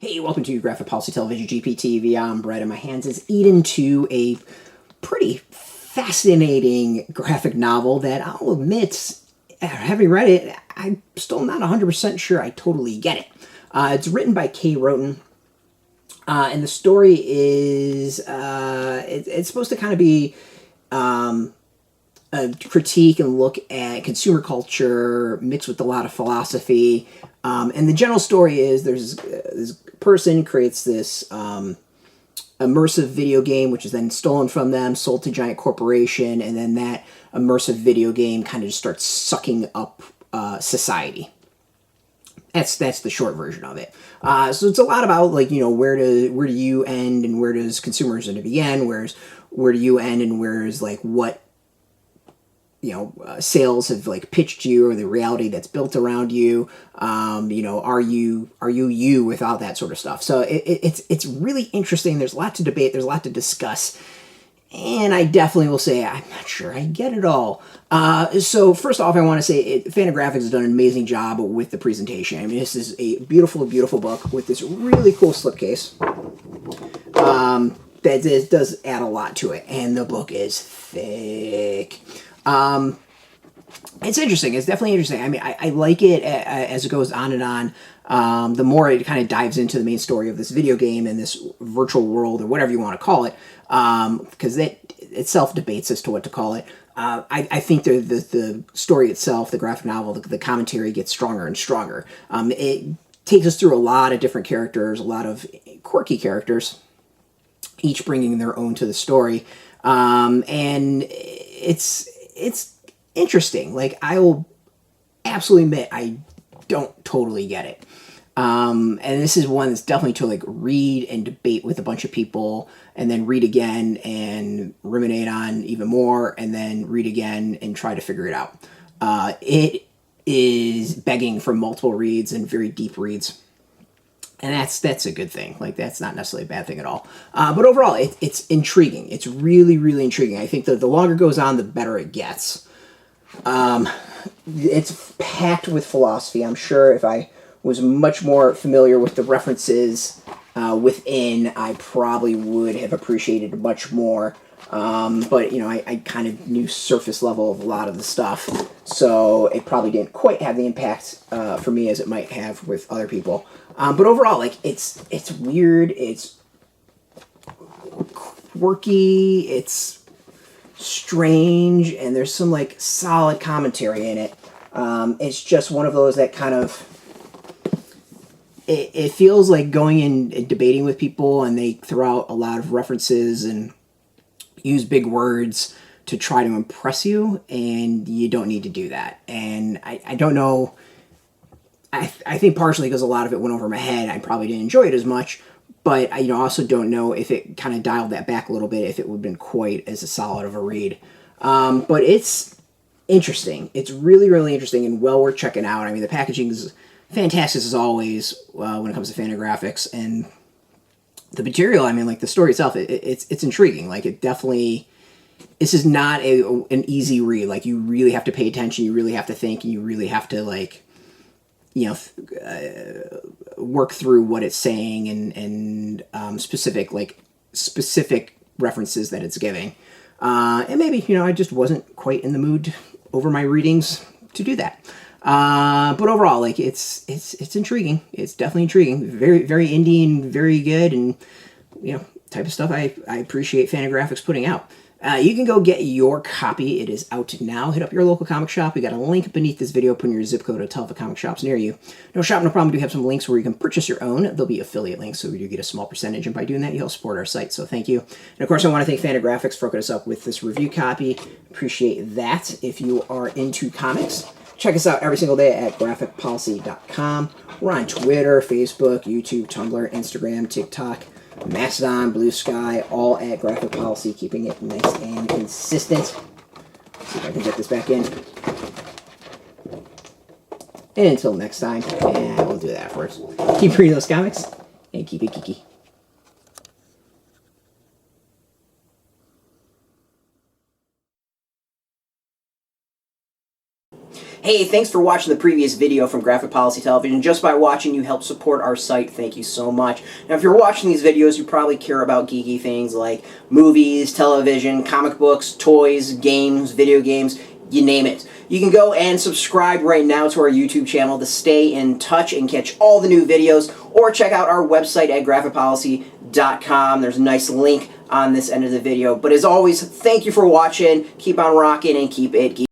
Hey, welcome to Graphic Policy Television GPTV. I'm Brett, and my hands is eaten to a pretty fascinating graphic novel that I'll admit, having read it, I'm still not 100% sure I totally get it. It's written by Wroten, and the story is, it's supposed to kind of be a critique and look at consumer culture mixed with a lot of philosophy. And the general story is there's this person creates this immersive video game, which is then stolen from them, sold to a giant corporation, and then that immersive video game kind of just starts sucking up society. That's the short version of it. So it's a lot about, like, you know, where do you end and where does consumerism begin? Where do you end and where's like what, you know, sales have like pitched you, or the reality that's built around you. You know, are you without that sort of stuff? So it's really interesting. There's a lot to debate. There's a lot to discuss. And I definitely will say I'm not sure I get it all. So first off, I want to say Fantagraphics has done an amazing job with the presentation. I mean, this is a beautiful, beautiful book with this really cool slipcase. That does add a lot to it. And the book is thick. It's interesting. It's definitely interesting. I mean, I like it as it goes on and on. The more it kind of dives into the main story of this video game and this virtual world, or whatever you want to call it, because it itself debates as to what to call it. I think the story itself, the graphic novel, the commentary gets stronger and stronger. It takes us through a lot of different characters, a lot of quirky characters, each bringing their own to the story, and it's interesting. Like, I will absolutely admit I don't totally get it. And this is one that's definitely to like read and debate with a bunch of people, and then read again and ruminate on even more, and then read again and try to figure it out. It is begging for multiple reads and very deep reads. And that's a good thing. Like, that's not necessarily a bad thing at all. But overall, it's intriguing. It's really, really intriguing. I think that the longer it goes on, the better it gets. It's packed with philosophy. I'm sure if I was much more familiar with the references within, I probably would have appreciated it much more. But, you know, I kind of knew surface level of a lot of the stuff, so it probably didn't quite have the impact for me as it might have with other people. But overall, like, it's weird, it's quirky, it's strange, and there's some, like, solid commentary in it. It's just one of those that kind of, it feels like going in and debating with people, and they throw out a lot of references and use big words to try to impress you, and you don't need to do that. And I don't know, I think partially because a lot of it went over my head, I probably didn't enjoy it as much, but I also don't know if it kind of dialed that back a little bit, if it would have been quite as a solid of a read. But it's interesting. It's really, really interesting and well worth checking out. I mean, the packaging is fantastic as always when it comes to Fantagraphics, and the material, I mean, like, the story itself, it's intriguing. Like, it definitely, this is not an easy read. Like, you really have to pay attention, you really have to think, and you really have to, like, you know, work through what it's saying and specific references that it's giving. And maybe, you know, I just wasn't quite in the mood over my readings to do that. But overall, like, it's intriguing. It's definitely intriguing. Very, very indie and very good, and, you know, type of stuff I appreciate Fantagraphics putting out. You can go get your copy. It is out now. Hit up your local comic shop. We got a link beneath this video. Put in your zip code to tell the comic shops near you. No shop, no problem. We do have some links where you can purchase your own. There'll be affiliate links, so we do get a small percentage, and by doing that, you help support our site, so thank you. And of course, I want to thank Fantagraphics for hooking us up with this review copy. Appreciate that. If you are into comics, check us out every single day at graphicpolicy.com. We're on Twitter, Facebook, YouTube, Tumblr, Instagram, TikTok, Mastodon, Blue Sky, all at Graphic Policy, keeping it nice and consistent. Let's see if I can get this back in. And until next time, and we'll do that first. Keep reading those comics, and keep it geeky. Hey, thanks for watching the previous video from Graphic Policy Television. Just by watching, you help support our site. Thank you so much. Now, if you're watching these videos, you probably care about geeky things like movies, television, comic books, toys, games, video games, you name it. You can go and subscribe right now to our YouTube channel to stay in touch and catch all the new videos, or check out our website at graphicpolicy.com. There's a nice link on this end of the video. But as always, thank you for watching. Keep on rocking and keep it geeky.